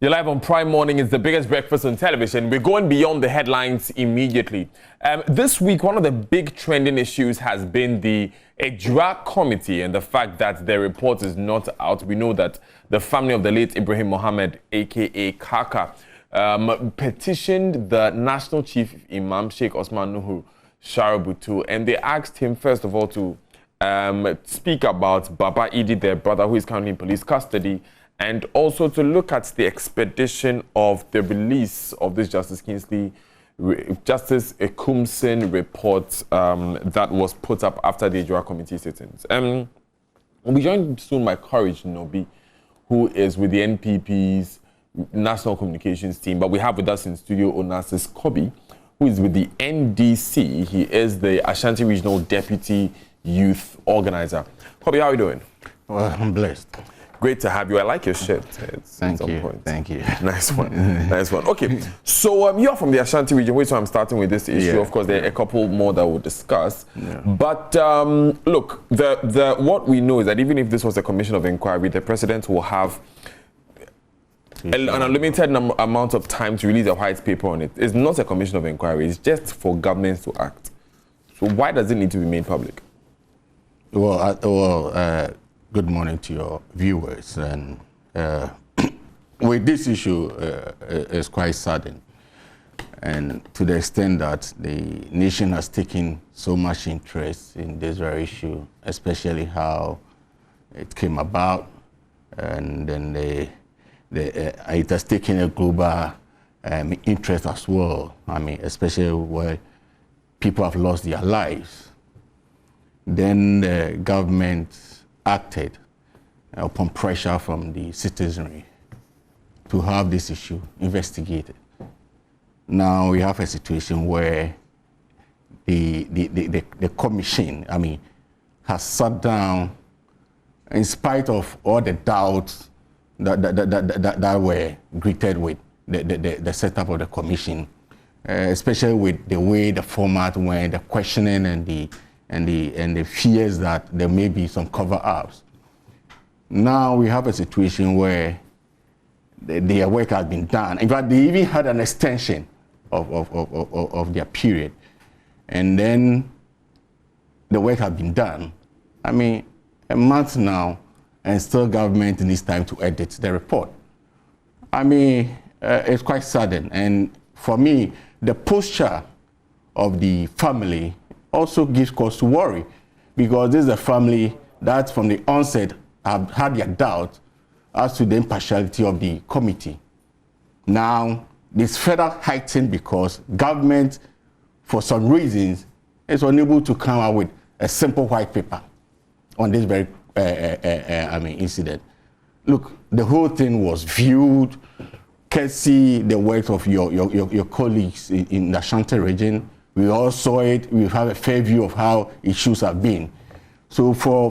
You're live on Prime Morning. It's the biggest breakfast on television. We're going beyond the headlines immediately. This week, one of the big trending issues has been the EJURA Committee and the fact that their report is not out. We know that the family of the late Ibrahim Mohammed, a.k.a. Kaka, petitioned the National Chief Imam, Sheikh Osman Nuhu Sharabutu, and they asked him, first of all, to speak about Baba Idi, their brother, who is currently in police custody, and also to look at the expedition of the release of this Justice Ekumsin report that was put up after the EJURA committee sittings. We'll be joined soon by Courage Nobi, who is with the NPP's National Communications team, but we have with us in studio ONASSIS KOBBY, who is with the NDC. He is the Ashanti Regional Deputy Youth Organizer. KOBBY, how are you doing? Well, I'm blessed. Great to have you. I like your shirt. Thank you. Thank you. Nice one. Nice one. Okay, so you're from the Ashanti region. Wait, so I'm starting with this issue. Yeah. Of course, there are a couple more that we'll discuss. Yeah. But look, what we know is that even if this was a commission of inquiry, the president will have an unlimited amount of time to release a white paper on it. It's not a commission of inquiry. It's just for governments to act. So why does it need to be made public? Good morning to your viewers. And with this issue, it's quite sudden, and to the extent that the nation has taken so much interest in this very issue, especially how it came about, and then it has taken a global interest as well. I mean, especially where people have lost their lives. Then the government acted upon pressure from the citizenry to have this issue investigated. Now we have a situation where the commission, I mean, has sat down in spite of all the doubts that were greeted with the setup of the commission, especially with the way the format went, the questioning and the fears that there may be some cover-ups. Now we have a situation where their work has been done. In fact, they even had an extension of their period. And then the work has been done. I mean, a month now, and still government needs time to edit the report. I mean, it's quite sudden. And for me, the posture of the family also gives cause to worry, because this is a family that from the onset have had their doubt as to the impartiality of the committee. Now, this further heightened because government, for some reasons, is unable to come out with a simple white paper on this very incident. Look, the whole thing was viewed, courtesy the work of your colleagues in the Ashanti region. We all saw it. We have a fair view of how issues have been. So for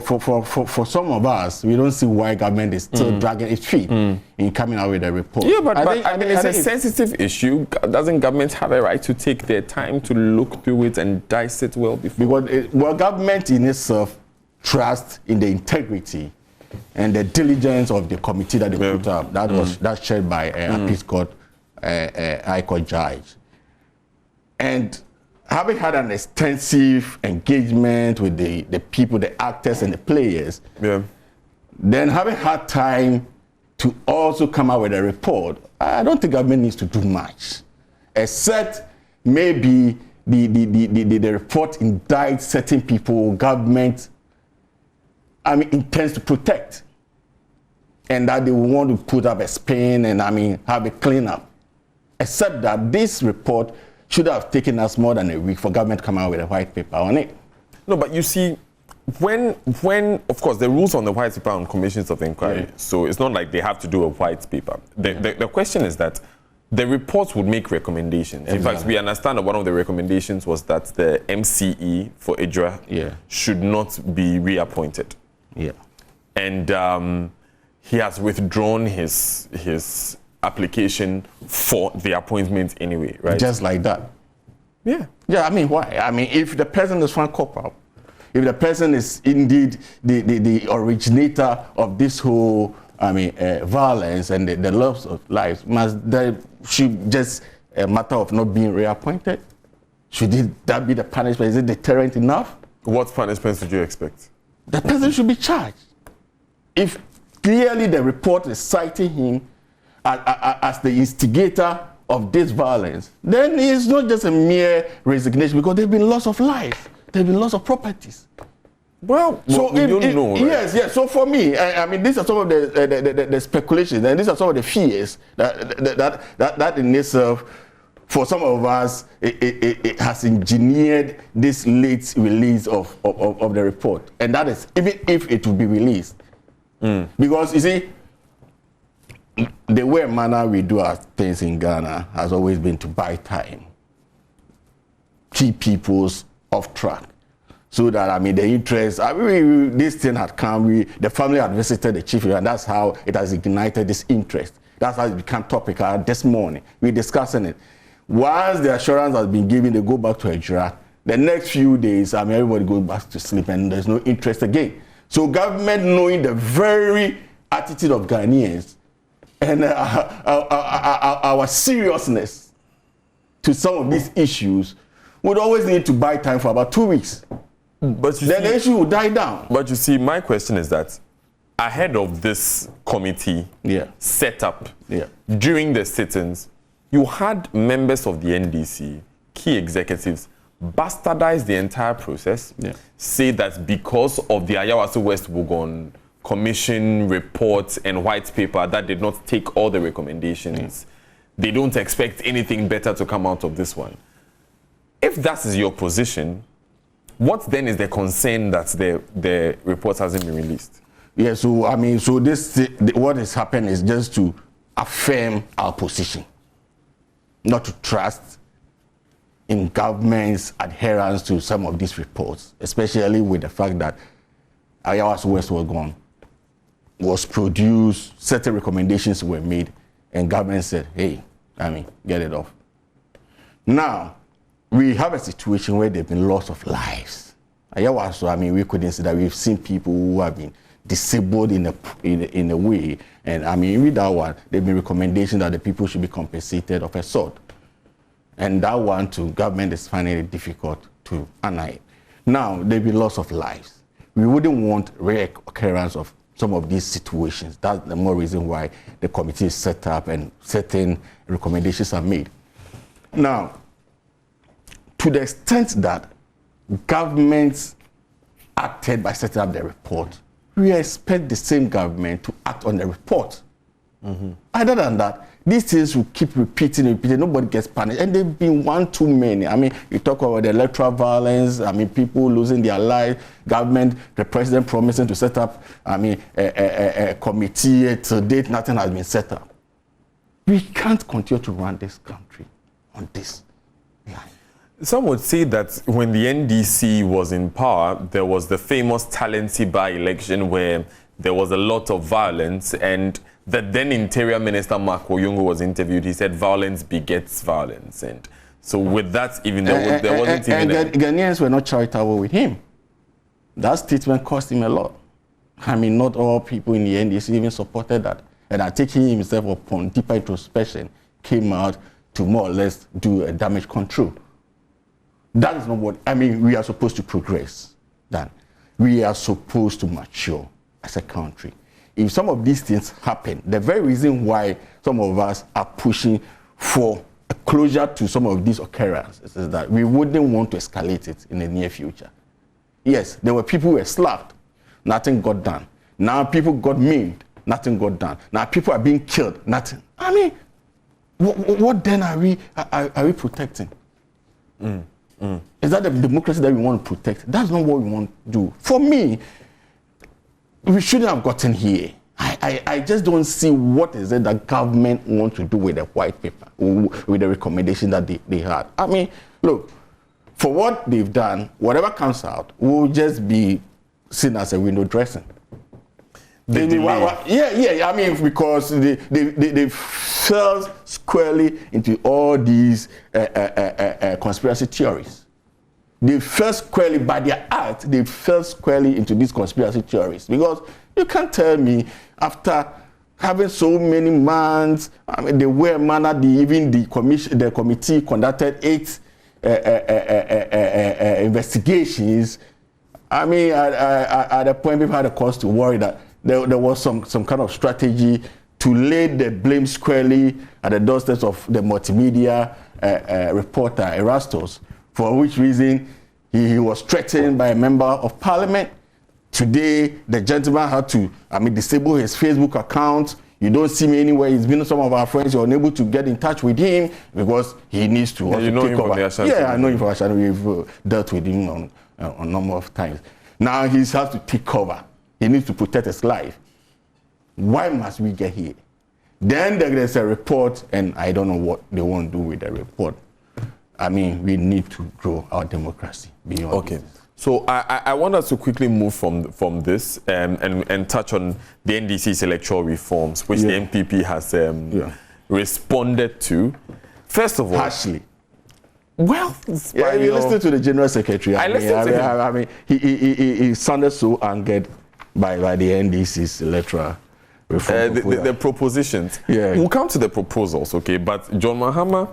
some of us, we don't see why government is still dragging its feet in coming out with a report. Yeah, but I mean, it's a sensitive issue. Doesn't government have a right to take their time to look through it and dice it well before? Because government in itself trusts in the integrity and the diligence of the committee that they put up. That's chaired by a peace court, high court judge. And having had an extensive engagement with the people, the actors and the players, then having had time to also come out with a report, I don't think government needs to do much, except maybe the report indicts certain people government, I mean, intends to protect, and that they want to put up a spin and, I mean, have a cleanup. Except that this report should have taken us more than a week for government to come out with a white paper on it. No, but you see, when of course, the rules on the white paper on commissions of inquiry, so it's not like they have to do a white paper. The question is that the reports would make recommendations. Exactly. In fact, we understand that one of the recommendations was that the MCE for EJURA should not be reappointed. Yeah. And he has withdrawn his application for the appointment anyway, right? Just like that. Yeah. Yeah, I mean, why? I mean, if the person is found culpable, if the person is indeed the originator of this whole violence and the loss of lives, should just a matter of not being reappointed? Should that be the punishment? Is it deterrent enough? What punishments would you expect? The person should be charged. If clearly the report is citing him as the instigator of this violence, then it's not just a mere resignation, because there's been loss of life, there's been loss of properties. Well, so we don't know. Right? Yes. So for me, I mean, these are some of the speculations, and these are some of the fears that in itself, for some of us, it has engineered this late release of the report, and that is even if it will be released, because you see, the way manner we do our things in Ghana has always been to buy time, keep people's off track, so that, I mean, the interest, this thing had come, the family had visited the chief, and that's how it has ignited this interest. That's how it became topical this morning. We're discussing it. Once the assurance has been given, they go back to EJURA. The next few days, I mean, everybody goes back to sleep, and there's no interest again. So government, knowing the very attitude of Ghanaians, and our seriousness to some of these issues, would always need to buy time for about 2 weeks. But then the issue will die down. But you see, my question is that ahead of this committee set up, during the sittings, you had members of the NDC, key executives, bastardize the entire process, say that because of the Ayawaso West Wuogon commission reports and white paper that did not take all the recommendations, they don't expect anything better to come out of this one. If that is your position, what then is the concern that the report hasn't been released? Yeah, so I mean, so what has happened is just to affirm our position, not to trust in government's adherence to some of these reports, especially with the fact that Ayawaso West was produced, certain recommendations were made, and government said, hey, I mean, get it off. Now, we have a situation where there have been loss of lives. Ayawaso, I mean, we couldn't say that we've seen people who have been disabled in a way, and I mean, with that one, there have been recommendations that the people should be compensated of a sort. And that one, to government, is finding it difficult to annihilate. Now, there will be loss of lives. We wouldn't want reoccurrence of some of these situations. That's the more reason why the committee is set up and certain recommendations are made. Now, to the extent that governments acted by setting up the report, we expect the same government to act on the report. Other than that, these things will keep repeating, nobody gets punished. And they've been one too many. I mean, you talk about the electoral violence, I mean, people losing their lives, government, the president promising to set up, I mean, a committee. To date, nothing has been set up. We can't continue to run this country on this line. Some would say that when the NDC was in power, there was the famous Talensi by-election where there was a lot of violence, and the then Interior Minister Mark Oyungu was interviewed. He said violence begets violence. And so with that, even though there wasn't even... Ghanaians were not charitable with him. That statement cost him a lot. I mean, not all people in the NDC even supported that. And I think he himself, upon deeper introspection, came out to more or less do a damage control. That is not what... I mean, we are supposed to progress. That we are supposed to mature as a country. If some of these things happen, the very reason why some of us are pushing for a closure to some of these occurrences is that we wouldn't want to escalate it in the near future. Yes, there were people who were slapped, nothing got done. Now people got maimed, nothing got done. Now people are being killed, nothing. I mean, what then are we protecting? Is that the democracy that we want to protect? That's not what we want to do. For me, we shouldn't have gotten here. I just don't see what is it that government wants to do with the white paper, with the recommendation that they had. I mean, look, for what they've done, whatever comes out will just be seen as a window dressing. I mean, because they fell squarely into all these conspiracy theories. They fell squarely, by their act, they fell squarely into these conspiracy theories. Because you can't tell me after having so many months. I mean, the way manner, the committee conducted 8 investigations. I mean, at a point, people had a cause to worry that there was some kind of strategy to lay the blame squarely at the doorsteps of the multimedia reporter Erastus, for which reason he was threatened by a member of parliament. Today, the gentleman had to, disable his Facebook account. You don't see me anywhere. He's been some of our friends. You're unable to get in touch with him because he needs to also take over. Yeah, I know him from Ashanti. We've dealt with him on a number of times. Now he has to take cover. He needs to protect his life. Why must we get here? Then there's a report, and I don't know what they want to do with the report. I mean, we need to grow our democracy beyond. Okay. This. So I want us to quickly move from this and touch on the NDC's electoral reforms, which the MPP has responded to. First of all, harshly. Well, you listened to the General Secretary. I listened to him. He sounded so angered by the NDC's electoral reform. The propositions. Yeah. We'll come to the proposals, okay? But John Mahama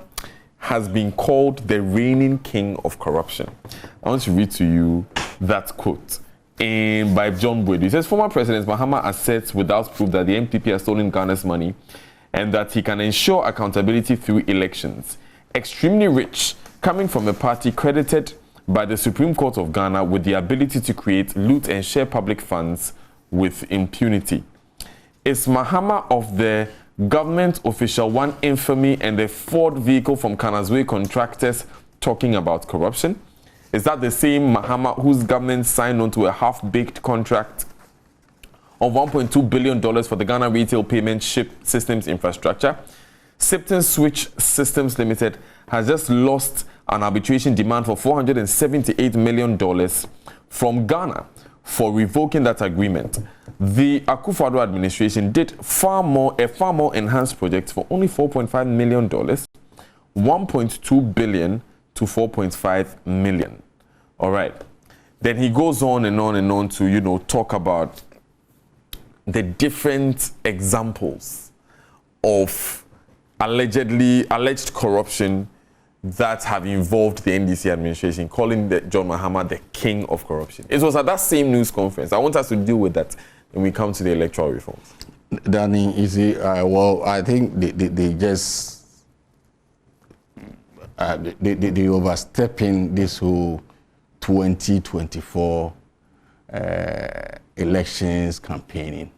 has been called the reigning king of corruption. I want to read to you that quote by John Boyd. He says, former President Mahama asserts without proof that the MPP has stolen Ghana's money and that he can ensure accountability through elections. Extremely rich, coming from a party credited by the Supreme Court of Ghana with the ability to create, loot and share public funds with impunity. Is Mahama of the government official one infamy and the Ford vehicle from Kanazwe contractors talking about corruption? Is that the same Mahama whose government signed on to a half-baked contract of $1.2 billion for the Ghana retail payment ship systems infrastructure? Sipton Switch Systems Limited has just lost an arbitration demand for $478 million from Ghana for revoking that agreement. The Akufo-Addo administration did a far more enhanced project for only $4.5 million, $1.2 billion to $4.5 million. All right. Then he goes on and on and on to, talk about the different examples of alleged corruption that have involved the NDC administration, calling John Mahama the king of corruption. It was at that same news conference. I want us to deal with that when we come to the electoral reforms. Danny, well, I think they just they overstepping this whole 2024 elections campaigning.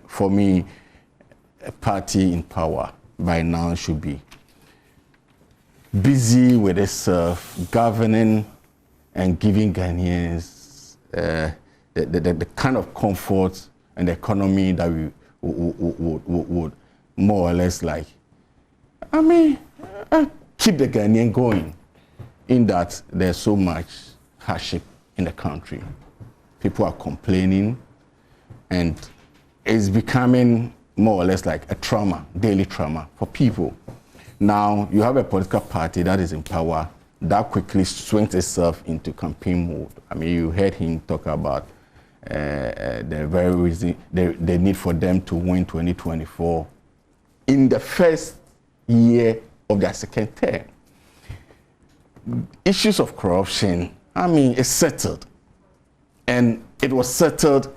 For me, a party in power by now should be busy with itself, governing and giving Ghanaians the kind of comfort and economy that we would more or less keep the Ghanaian going, in that there's so much hardship in the country. People are complaining, and it's becoming more or less like a trauma, daily trauma for people. Now, you have a political party that is in power that quickly swings itself into campaign mode. You heard him talk about the need for them to win 2024 in the first year of their second term. Issues of corruption, it's settled. And it was settled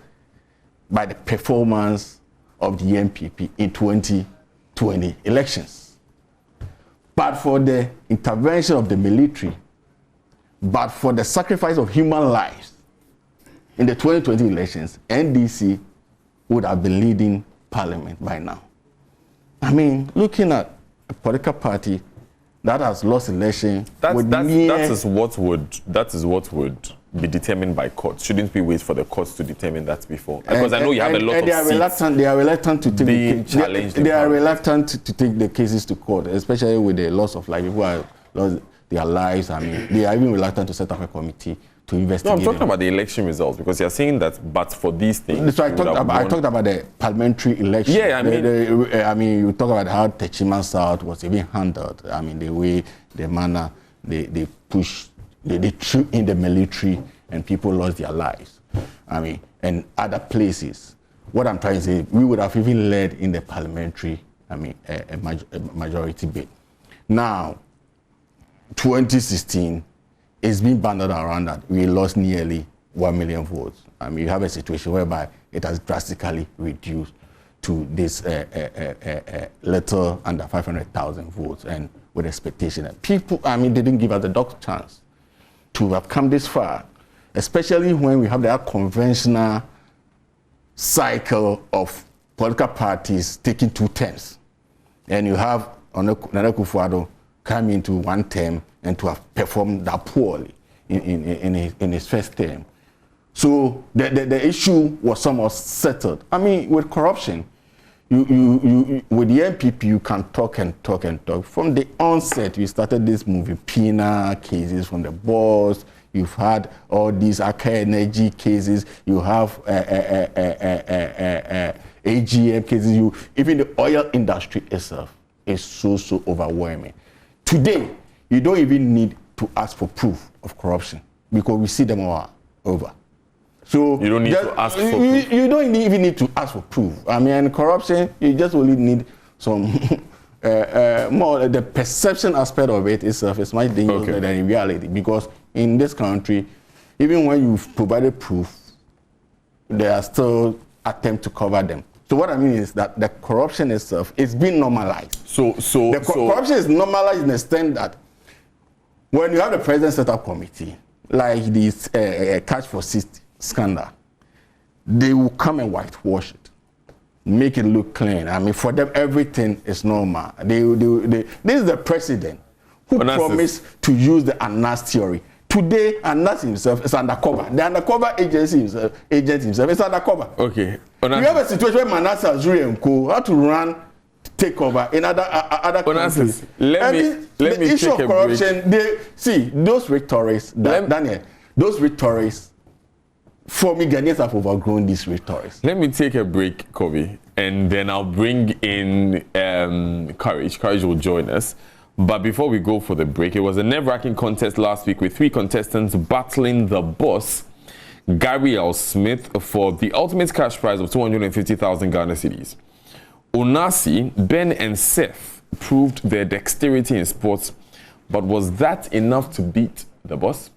by the performance of the MPP in 2020 elections. But for the intervention of the military, but for the sacrifice of human lives in the 2020 elections, NDC would have been leading parliament by now. Looking at a political party that has lost election, that is what would be determined by courts. Shouldn't we wait for the courts to determine that before? Because I know you have a lot of seats. They are reluctant to take they are reluctant to take the cases to court, especially with the loss of life. People have lost their lives. They are even reluctant to set up a committee to investigate. No, I'm talking about the election results, because you're saying that, but for these things. So I talked about the parliamentary election. Yeah, you talk about how Techiman South was even handled. The way, the manner they pushed. They threw in the military and people lost their lives. And other places what I'm trying to say, we would have even led in the parliamentary, a majority bid. Now, 2016, it's been bandied around that we lost nearly 1 million votes. You have a situation whereby it has drastically reduced to this little under 500,000 votes, and with expectation that people, they didn't give us the doctor chance to have come this far, especially when we have that conventional cycle of political parties taking 2 terms. And you have Nana Akufo-Addo come into 1 term and to have performed that poorly in his first term. So the issue was somewhat settled. With corruption, you with the MPP, you can talk and talk and talk. From the onset, we started this movie, PINA cases from the boss. You've had all these Aka Energy cases. You have AGM cases. Even the oil industry itself is so overwhelming. Today, you don't even need to ask for proof of corruption because we see them all over. So you don't need to ask for proof. You don't even need to ask for proof. Corruption, you just only need some more. The perception aspect of it itself is much dangerous than in reality, because in this country, even when you've provided proof, there are still attempts to cover them. So what I mean is that the corruption itself is being normalized. Corruption is normalized in the extent that when you have the president set up committee, like this catch for 60 scandal, they will come and whitewash it, make it look clean. For them, everything is normal. This is the president who promised to use the ONASSIS theory. Today, ONASSIS himself is undercover. The undercover agent himself is undercover. Okay. We have a situation where Manasseh Azuri and Co. had to run takeover in other countries. Let me issue of corruption. Those rhetorics, Daniel. Those rhetorics. For me, Ghanaians have overgrown these rhetorics. Let me take a break, Kobby, and then I'll bring in Courage. Courage will join us. But before we go for the break, it was a nerve-wracking contest last week with 3 contestants battling the boss, Gary L. Smith, for the ultimate cash prize of 250,000 Ghana cedis. ONASSIS, Ben and Seth proved their dexterity in sports, but was that enough to beat the boss?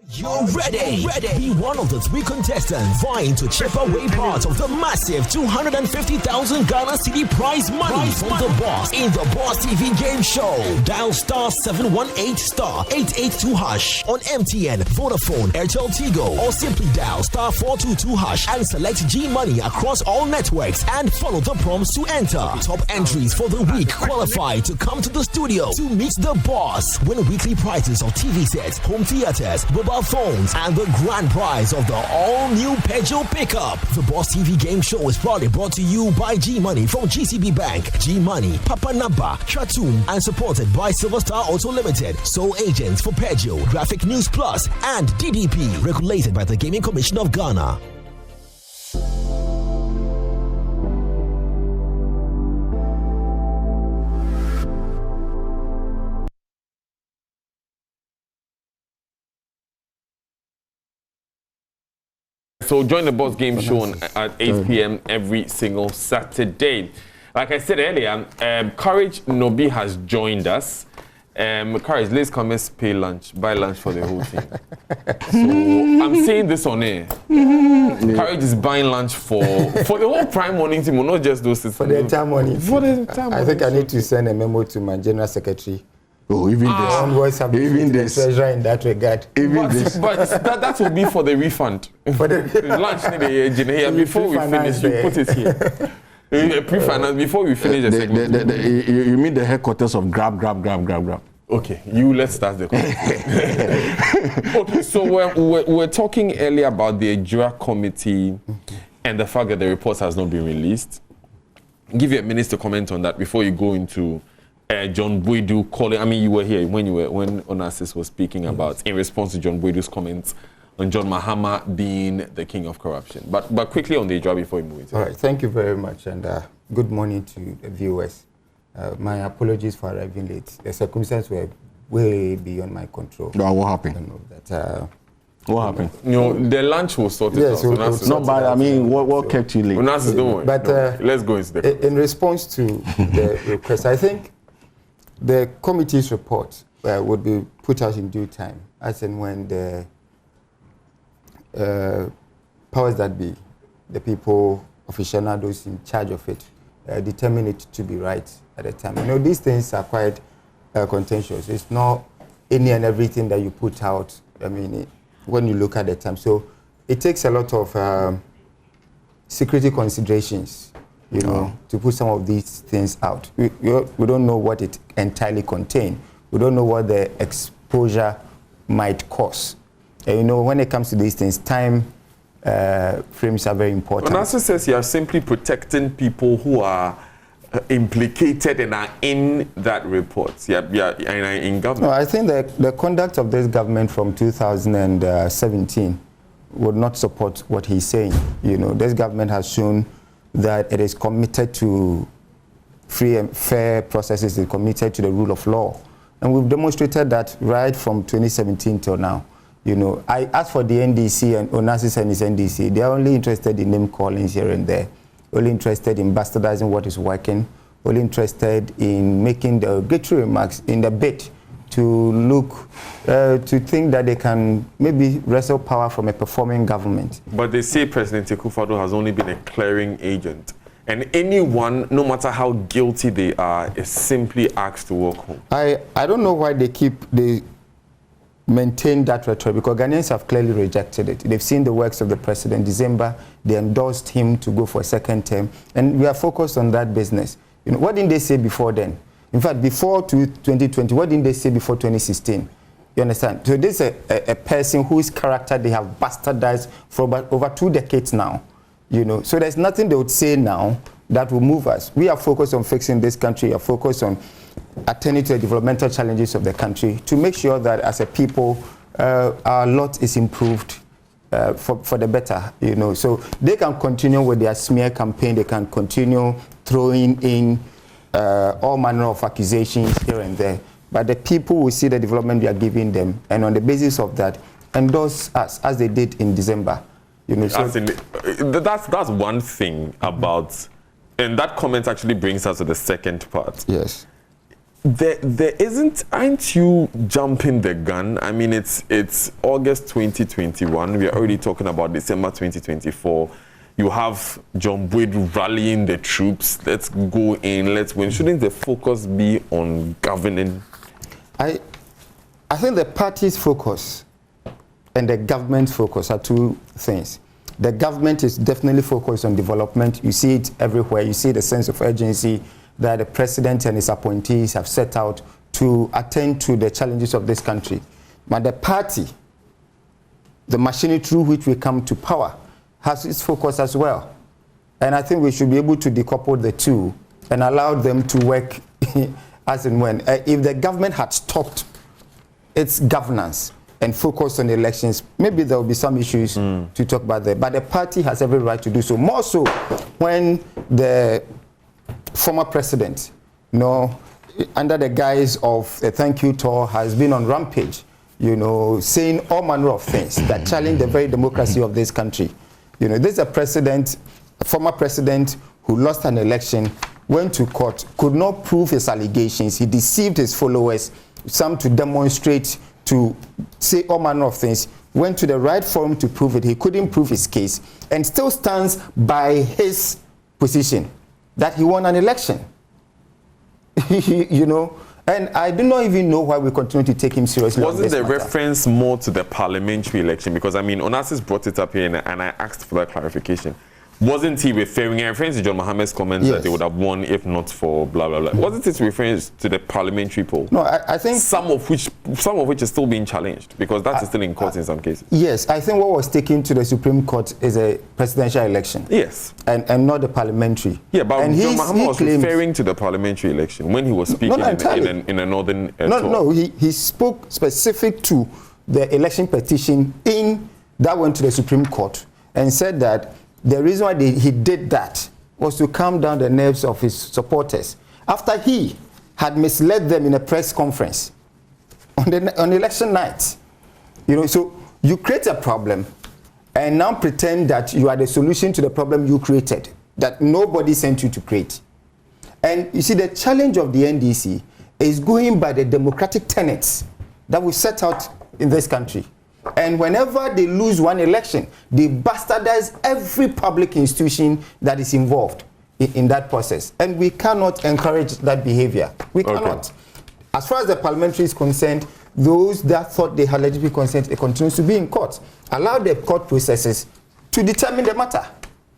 You're ready. Be one of the 3 contestants vying to chip away part of the massive 250,000 Ghana cedi prize money from the boss in the Boss TV game show. Dial star 718 star 882 hash on MTN, Vodafone, Airtel Tigo, or simply dial star 422 hash and select G Money across all networks and follow the prompts to enter. Top entries for the week qualify to come to the studio to meet the boss. Win weekly prizes of TV sets, home theaters, mobile phones, and the grand prize of the all-new Peugeot pickup. The Boss TV game show is proudly brought to you by G Money from GCB Bank, G Money, Papa Naba, Tratum, and supported by Silver Star Auto Limited, sole agents for Peugeot, Graphic News Plus, and DDP, regulated by the Gaming Commission of Ghana. So join the Boss Game Show at 8 p.m. every single Saturday. Like I said earlier, Courage Nobi has joined us. Courage, let's come and buy lunch for the whole team. So I'm saying this on air. Courage is buying lunch for the whole Prime Morning team, not just those. For the entire morning. For the entire morning. I think I need to send a memo to my general secretary. Oh, even this. Even this. Treasurer in that regard. Even this. But that will be for the refund. For the lunch, before we finish, you put it here. Pre-finance before we finish the segment. You mean the headquarters of grab. Okay, let's start the conversation. Okay, so we're talking earlier about the EJURA committee and the fact that the report has not been released. I'll give you a minute to comment on that before you go into John Boydu calling. I mean, you were here when ONASSIS was speaking about in response to John Boydu's comments on John Mahama being the king of corruption. But quickly on the EJURA before we move into all right, thank you very much, and good morning to the viewers. My apologies for arriving late. The circumstances were way beyond my control. What happened? I don't know that What happened? You know, the lunch was sorted Yes, out. we'll Not bad. I mean, what kept you late? ONASSIS, don't worry. But let's go into the... In response to the request, I think the committee's report would be put out in due time, as and when the powers that be, the people, aficionados in charge of it, determine it to be right at the time. You know, these things are quite contentious. It's not any and everything that you put out, I mean, when you look at the time. So it takes a lot of security considerations, you know, to put some of these things out. We don't know what it entirely contains. We don't know what the exposure might cause. And, you know, when it comes to these things, time frames are very important. ONASSIS says you are simply protecting people who are implicated and are in that report. And are in government. No, I think the conduct of this government from 2017 would not support what he's saying. You know, this government has shown that it is committed to free and fair processes, it's committed to the rule of law. And we've demonstrated that right from 2017 till now. You know, as for the NDC and ONASSIS and its NDC, they're only interested in name callings here and there, only interested in bastardizing what is working, only interested in making the obligatory remarks in the bid to look, to think that they can maybe wrestle power from a performing government. But they say President Akufo-Addo has only been a clearing agent. And anyone, no matter how guilty they are, is simply asked to walk home. I don't know why they maintain that rhetoric, because Ghanaians have clearly rejected it. They've seen the works of the president. December, they endorsed him to go for a second term, and we are focused on that business. You know, what didn't they say before then? In fact, before 2020, what didn't they say before 2016? You understand? So this is a person whose character they have bastardized for about over 2 decades now. You know, so there's nothing they would say now that will move us. We are focused on fixing this country. We are focused on attending to the developmental challenges of the country to make sure that as a people, our lot is improved for the better, you know. So they can continue with their smear campaign. They can continue throwing in all manner of accusations here and there. But the people will see the development we are giving them, and on the basis of that, endorse us as they did in December. You know, so that's one thing about, and that comment actually brings us to the second part. Yes. There isn't, aren't you jumping the gun? I mean, it's August 2021. We are already talking about December 2024. You have John Boyd rallying the troops. Let's go in, let's win. Shouldn't the focus be on governing? I think the party's focus and the government's focus are two things. The government is definitely focused on development. You see it everywhere. You see the sense of urgency that the president and his appointees have set out to attend to the challenges of this country. But the party, the machinery through which we come to power, has its focus as well. And I think we should be able to decouple the two and allow them to work as and when. If the government had stopped its governance and focused on the elections, maybe there will be some issues to talk about there. But the party has every right to do so. More so when the former president, you know, under the guise of a thank you tour, has been on rampage, you know, saying all manner of things that challenge the very democracy of this country. You know, this is a president, a former president who lost an election, went to court, could not prove his allegations. He deceived his followers, some to demonstrate, to say all manner of things, went to the right forum to prove it. He couldn't prove his case and still stands by his position that he won an election. You know, and I do not even know why we continue to take him seriously. Wasn't the reference more to the parliamentary election? Because I mean, ONASSIS brought it up here and I asked for that clarification. Wasn't he referring to John Mohammed's comments that they would have won if not for blah blah blah? Wasn't it referring to the parliamentary poll? No, I think some of which is still being challenged because that is still in court in some cases. Yes, I think what was taken to the Supreme Court is a presidential election. Yes, and not the parliamentary. Yeah, but and John Mohammed was referring to the parliamentary election when he was speaking in a northern tour. No, he spoke specific to the election petition that went to the Supreme Court and said that the reason why he did that was to calm down the nerves of his supporters after he had misled them in a press conference on election night. You know, so You create a problem and now pretend that you are the solution to the problem you created, that nobody sent you to create. And you see, the challenge of the NDC is going by the democratic tenets that we set out in this country. And whenever they lose one election, they bastardize every public institution that is involved in that process. And we cannot encourage that behavior. We cannot. As far as the parliamentary is concerned, those that thought they had legitimate consent, it continues to be in court. Allow the court processes to determine the matter.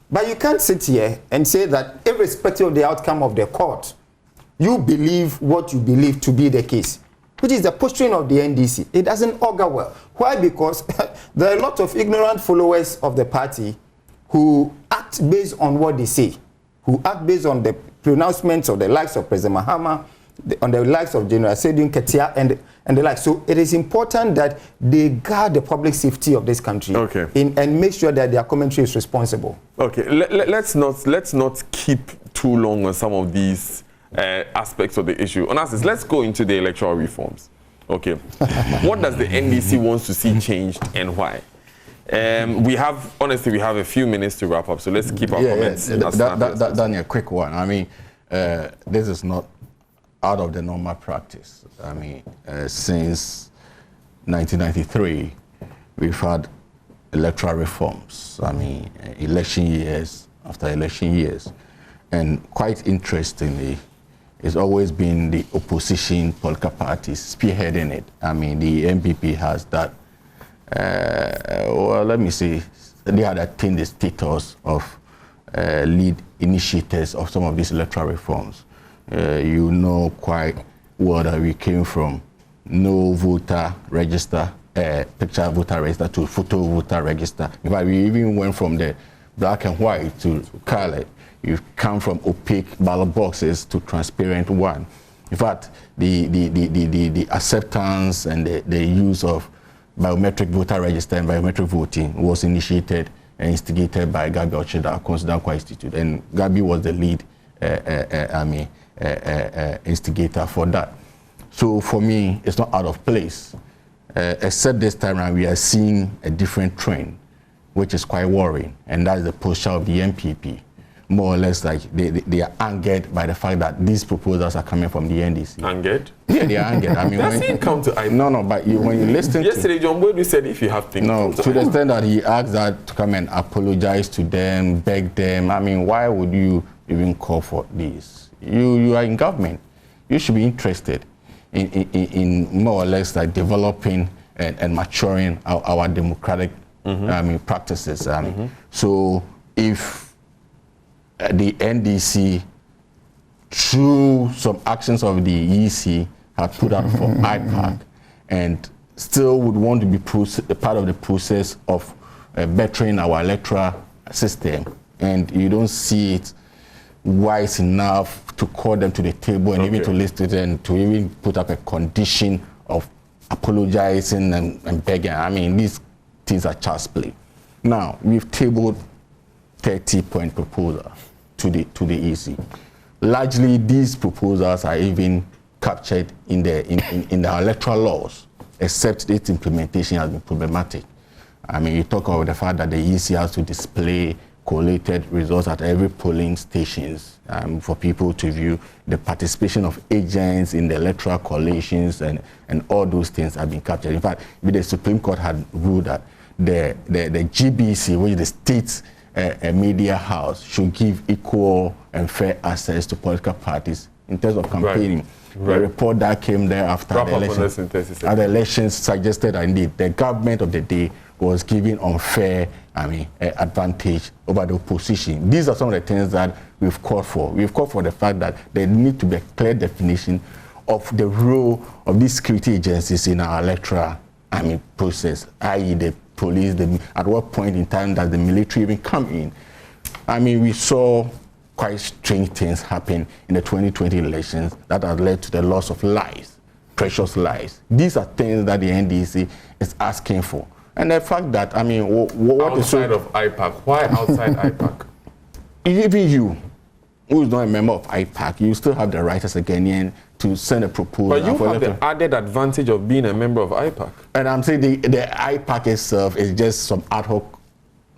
But you can't sit here and say that irrespective of the outcome of the court, you believe what you believe to be the case, which is the posturing of the NDC. It doesn't augur well. Why? Because there are a lot of ignorant followers of the party who act based on what they say, who act based on the pronouncements of the likes of President Mahama, on the likes of General Sedun Ketia and the like. So it is important that they guard the public safety of this country and make sure that their commentary is responsible. Okay, let's not keep too long on some of these aspects of the issue. ONASSIS, let's go into the electoral reforms. Okay, what does the NDC wants to see changed and why? We have a few minutes to wrap up, so let's keep our comments. Daniel, a quick one. I mean, this is not out of the normal practice. I mean, since 1993, we've had electoral reforms. I mean, election years after election years. And quite interestingly, it's always been the opposition political parties spearheading it. I mean, the MPP has that, well, let me see, they had attained the status of lead initiators of some of these electoral reforms. You know quite well that we came from no voter register, picture voter register to photo voter register. In fact, we even went from the black and white to colored. You've come from opaque ballot boxes to transparent one. In fact, the acceptance and the use of biometric voter register and biometric voting was initiated and instigated by Gabby Ochida, Consultations Institute, and Gabby was the lead instigator for that. So for me, it's not out of place, except this time around we are seeing a different trend, which is quite worrying, and that is the posture of the MPP. More or less like they are angered by the fact that these proposals are coming from the NDC. Angered? Yeah, they are angered. I mean, when come to IPAC. No, but when you listen yesterday, John Boyd said if you have things. No, to the extent that he asked that to come and apologize to them, beg them. I mean, why would you even call for this? You are in government. You should be interested in more or less like developing and maturing our democratic practices. So if the NDC, through some actions of the EC, have put out for IPAC and still would want to be part of the process of bettering our electoral system, and you don't see it wise enough to call them to the table and even to list it and to even put up a condition of apologizing and begging. I mean, these things are child's play. Now, we've tabled 30-point proposal to the EC. Largely, these proposals are even captured in the electoral laws, except its implementation has been problematic. I mean, you talk about the fact that the EC has to display collated results at every polling stations for people to view. The participation of agents in the electoral collations and all those things have been captured. In fact, the Supreme Court had ruled that the GBC, which is the state's media house, should give equal and fair access to political parties in terms of campaigning. The report that came there after the elections suggested that indeed the government of the day was giving unfair advantage over the opposition. These are some of the things that we've called for. We've called for the fact that there need to be a clear definition of the role of these security agencies in our electoral process, i.e. the police. At what point in time does the military even come in? I mean, we saw quite strange things happen in the 2020 elections that have led to the loss of lives, precious lives. These are things that the NDC is asking for. And the fact that, what outside of IPAC, why outside IPAC? Even you, who is not a member of IPAC, you still have the right as a Ghanaian to send a proposal. But you have the added advantage of being a member of IPAC. And I'm saying the IPAC itself is just some ad hoc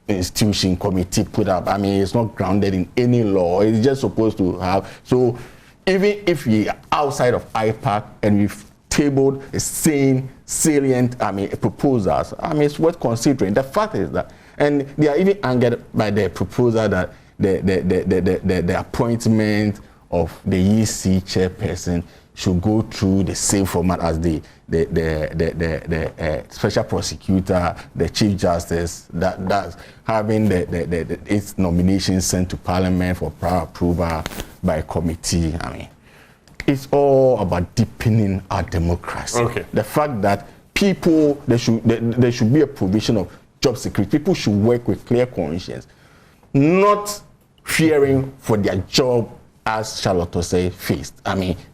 institution committee put up. I mean, it's not grounded in any law. It's just supposed to have. So even if we are outside of IPAC and we've tabled a salient, proposals, it's worth considering. The fact is that, and they are even angered by the proposal that the appointment of the EC chairperson should go through the same format as the special prosecutor, the chief justice, that's having its nomination sent to Parliament for prior approval by a committee. It's all about deepening our democracy. Okay. The fact that people, there should be a provision of job security. People should work with clear conscience, not fearing for their job, as Charlotte say, faced.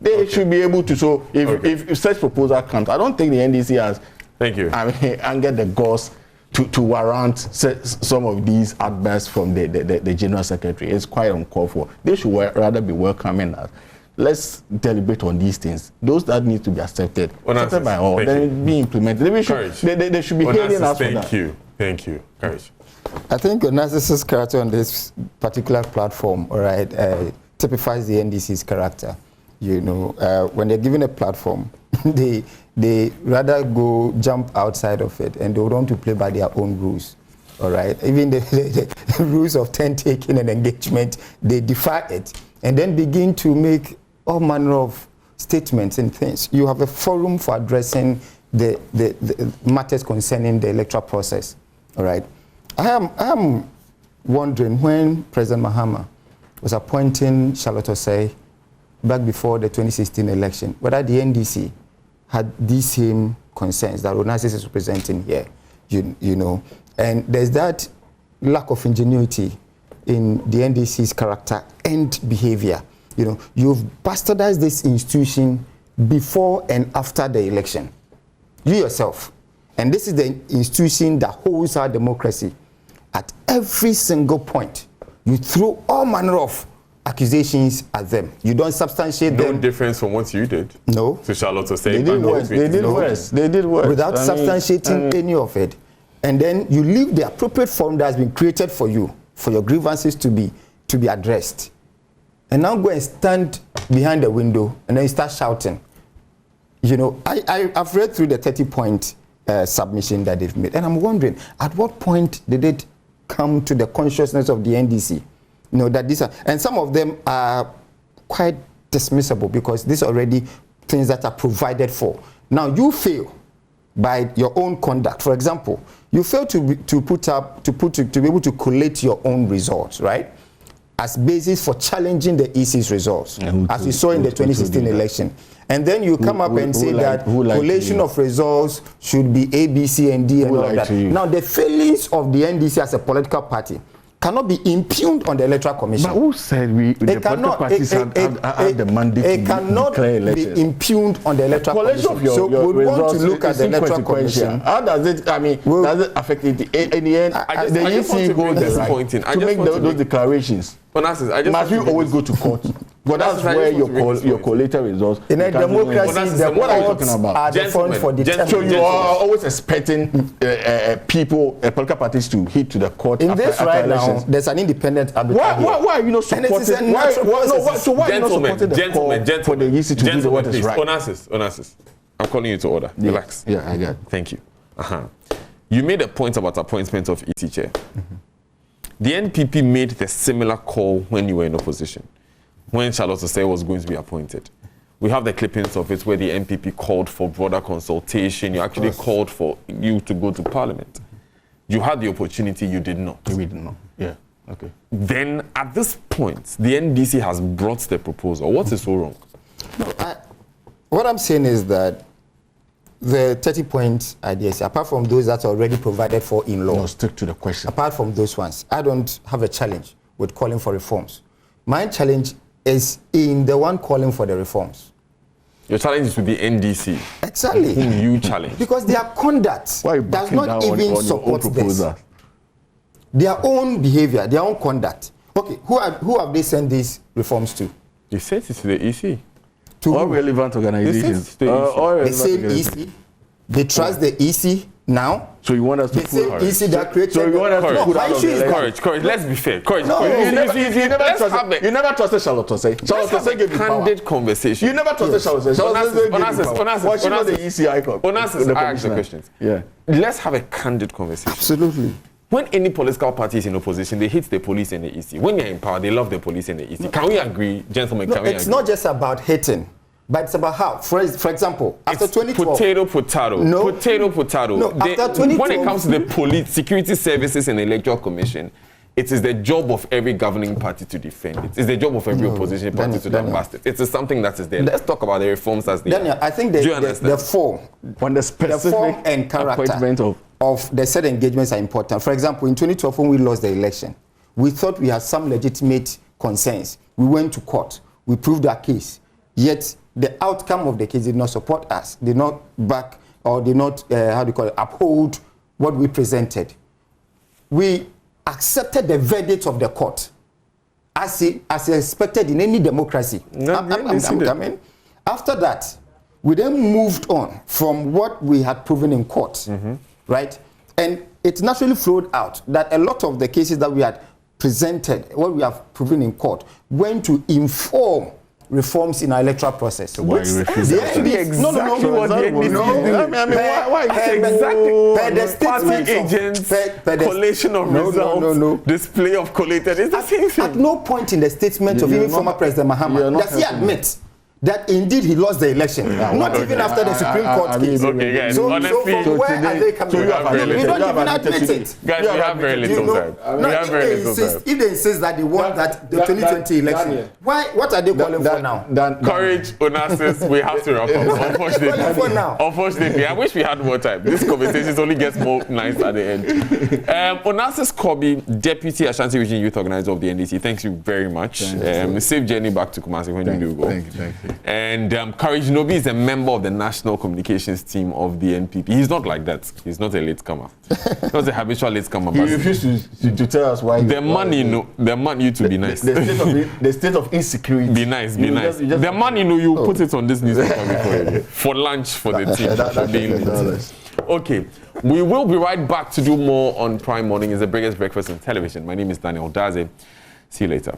They should be able to. So if such proposal comes, I don't think the NDC has. Thank you. Angered the gods to warrant some of these outbursts from the General Secretary. It's quite uncalled for. They should rather be welcoming us. Let's deliberate on these things. Those that need to be accepted by all, then be implemented. They should be hailing us for that. Thank you. Courage. I think ONASSIS's character on this particular platform, all right, typifies the NDC's character. When they're given a platform, they rather jump outside of it, and they want to play by their own rules. All right, even the rules of turn taking and engagement, they defy it, and then begin to make all manner of statements and things. You have a forum for addressing the matters concerning the electoral process. All right, I am wondering, when President Mahama was appointing Charlotte Osei back before the 2016 election, whether the NDC had these same concerns that ONASSIS is representing here, and there's that lack of ingenuity in the NDC's character and behavior. You've bastardized this institution before and after the election. You yourself. And this is the institution that holds our democracy. At every single point, you throw all manner of accusations at them. You don't substantiate them. No difference from what you did. No. To Charlotte Osei. They did worse. They did worse. Without substantiating any of it. And then you leave the appropriate forum that has been created for you, for your grievances to be addressed. And now go and stand behind the window and then start shouting. I've read through the 30-point submission that they've made, and I'm wondering, at what point did it come to the consciousness of the NDC, that these are, and some of them are quite dismissible because these are already things that are provided for. Now you fail by your own conduct. For example, you fail to be able to collate your own results, right, as basis for challenging the EC's results, as we saw in the 2016 election. And then you come up and say that collation of results should be A, B, C, and D and all that. Now, the failings of the NDC as a political party cannot be impugned on the Electoral Commission. But who said the political parties have the mandate to declare elections? It cannot be impugned on the Electoral Commission. So we want to look at the Electoral Commission. How does it, does it affect it? In the end, the EC holds the right to make those declarations. ONASSIS, must we always go to court? But that's where your collated results. In a democracy, what are you talking about? So you are always expecting political parties to hit to the court. In this right now, there's an independent arbiter. Why are you not supporting? Why are you not supporting the court for the EC to do what is right? ONASSIS, I'm calling you to order. Relax. Yeah, I got it. Thank you. You made a point about appointment of EC chair. The NPP made the similar call when you were in opposition, when Charlotte Osei was going to be appointed. We have the clippings of it where the NPP called for broader consultation. You actually called for you to go to Parliament. You had the opportunity, you did not. We did not. Yeah. Okay. Then at this point, the NDC has brought the proposal. What is so wrong? No, what I'm saying is that the 30-point ideas, apart from those that are already provided for in law, stick to the question. Apart from those ones, I don't have a challenge with calling for reforms. My challenge is in the one calling for the reforms. Your challenge is with the NDC. Exactly. Whom you challenge. Because their conduct does not even support this. Their own behavior, their own conduct. Okay, who have they sent these reforms to? They sent it to the EC. All relevant organizations. The same EC. They trust the EC now. So you want us to put EC that created. So you want us to put out Courage. Let's be fair. Courage. No, you never trusted Charlotte Osei. Charlotte Osei gave you candid conversation. You never trusted Charlotte Osei. ONASSIS, I ask the questions. Yeah. Let's have a candid conversation. Absolutely. When any political party is in opposition, they hate the police and the EC. When they're in power, they love the police and the EC. Can we agree, gentlemen? No, can we it's agree? not just about hating, but it's about how. For example, after 2012... Potato. No. Potato. No, after 2012... When it comes to the police, security services and the Electoral Commission, it is the job of every governing party to defend it. It's the job of every opposition party to bust it. It is something that is there. Let's talk about the reforms as they Daniel, I think the form, when the specific and character of the said engagements are important. For example, in 2012, when we lost the election, we thought we had some legitimate concerns. We went to court. We proved our case. Yet, the outcome of the case did not support us, did not back, or did not, uphold what we presented. We accepted the verdict of the court as expected in any democracy. After that, we then moved on from what we had proven in court, right? And it naturally flowed out that a lot of the cases that we had presented, what we have proven in court, went to inform reforms in our electoral process. Why you refuse that? Exactly what the NDC is. Why exactly the statement agents, collation of results, display of collated. It's the same thing. At no point in the statement of even former President Mahama does he admit that indeed he lost the election. Not even after the Supreme Court case. Okay, guys, so from where are they coming from? You don't even admit it. Guys, we have very little time. If they insist that they want that the 2020 election, what are they calling for now? Courage, ONASSIS, we have to wrap up. Unfortunately, I wish we had more time. This conversation only gets more nice at the end. ONASSIS KOBBY, Deputy Ashanti Region Youth Organizer of the NDC, thanks you very much. Safe journey back to Kumasi when you do go. Thank you. And Courage Nobi is a member of the national communications team of the NPP. He's not like that. He's not a latecomer. Not a habitual latecomer. He refused to tell us why. The man you to be nice. The state of insecurity. Be nice. The man you put it on this newspaper for lunch for the team. Okay, we will be right back to do more on Prime Morning. It's the biggest breakfast on television. My name is Daniel Daze. See you later.